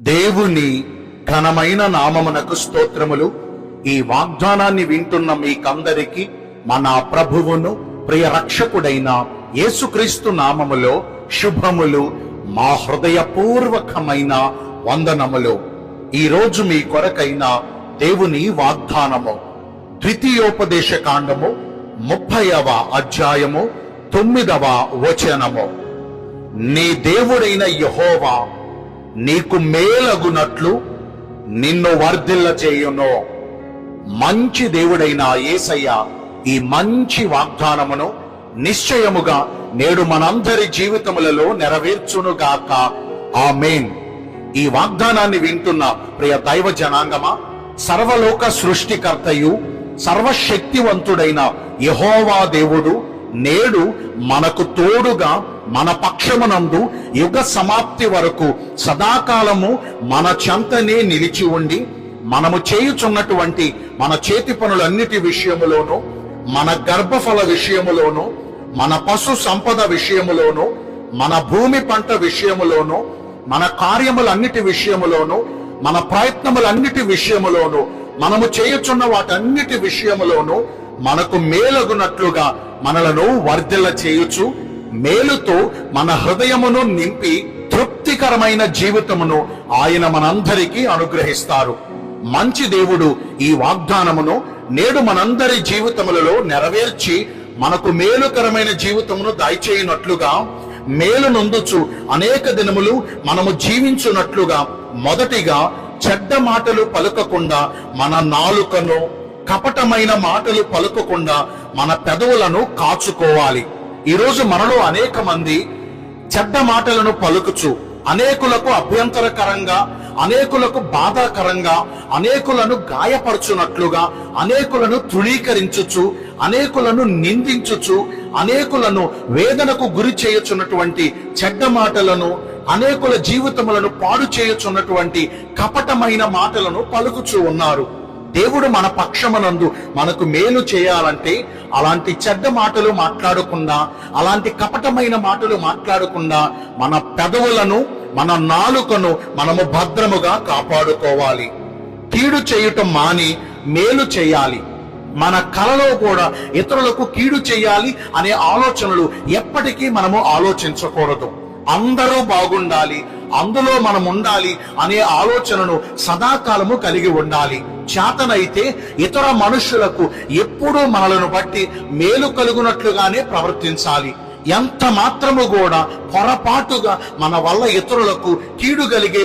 దేవుని ఘనమైన నామమునకు స్తోత్రములు. ఈ వాగ్దానాన్ని వింటున్న మీకందరికి మన ప్రభువును ప్రియ రక్షకుడైన యేసుక్రీస్తు నామములో శుభములు, మా హృదయపూర్వకమైన వందనములు. ఈ రోజు మీ కొరకైన దేవుని వాగ్దానము ద్వితీయోపదేశ కాండము 30వ అధ్యాయము 9వ వచనము. నీ దేవుడైన యెహోవా నీకు మేలగునట్లు నిన్ను వర్ధిల్ల చేయును. మంచి దేవుడైన యేసయ్య ఈ మంచి వాగ్దానమును నిశ్చయముగా నేడు మనందరి జీవితములలో నెరవేర్చునుగాక. ఆమేన్. ఈ వాగ్దానాన్ని వింటున్న ప్రియ దైవ జనాంగమా, సర్వలోక సృష్టికర్తయు సర్వశక్తివంతుడైన యెహోవా దేవుడు నేడు మనకు తోడుగా మన పక్షమునందు యుగ సమాప్తి వరకు సదాకాలము మన చెంతనే నిలిచి ఉండి మనము చేయుచున్నటువంటి మన చేతి పనులన్నిటి విషయములోను, మన గర్భఫల విషయములోను, మన పశు సంపద విషయములోను, మన భూమి పంట విషయములోను, మన కార్యములన్నిటి విషయములోను, మన ప్రయత్నములన్నిటి విషయములోను, మనము చేయుచున్న వాటన్నిటి విషయములోను మనకు మేలగునట్లుగా మనలను వర్ధిల్ల చేయుచు మేలుతో మన హృదయమును నింపి తృప్తికరమైన జీవితమును ఆయన మనందరికీ అనుగ్రహిస్తారు. మంచి దేవుడు ఈ వాగ్దానమును నేడు మనందరి జీవితములలో నెరవేర్చి మనకు మేలుకరమైన జీవితమును దయచేయునట్లుగా, మేలు నొందుచు అనేక దినములు మనము జీవించున్నట్లుగా మొదటిగా చెడ్డ మాటలు పలుకకుండా మన నాలుకను, కపటమైన మాటలు పలుకకుండా మన పెదవులను కాచుకోవాలి. ఈరోజు మనలో అనేక మంది చెడ్డ మాటలను పలుకుచు అనేకులకు అభ్యంతరకరంగా, అనేకులకు బాధాకరంగా, అనేకులను గాయపరచునట్లుగా, అనేకులను తృణీకరించుచు, అనేకులను నిందించుచు, అనేకులను వేదనకు గురి చేయుచున్నటువంటి చెడ్డ మాటలను, అనేకుల జీవితములను పాడు చేయుచున్నటువంటి కపటమైన మాటలను పలుకుచూ ఉన్నారు. దేవుడు మన పక్షమునందు మనకు మేలు చేయాలంటే అలాంటి చెడ్డ మాటలు మాట్లాడకుండా, అలాంటి కపటమైన మాటలు మాట్లాడకుండా మన పెదవులను, మన నాలుకను మనము భద్రముగా కాపాడుకోవాలి. కీడు చేయటం మాని మేలు చేయాలి. మన కలలో కూడా ఇతరులకు కీడు చేయాలి అనే ఆలోచనలు ఎప్పటికీ మనము ఆలోచించకూడదు. అందరూ బాగుండాలి, అందులో మనం ఉండాలి అనే ఆలోచనను సదాకాలము కలిగి ఉండాలి. చేతనైతే ఇతర మనుషులకు ఎప్పుడూ మనలను బట్టి మేలు కలుగునట్లుగానే ప్రవర్తించాలి. ఎంత మాత్రము కూడా పొరపాటుగా మన వల్ల ఇతరులకు కీడు కలిగే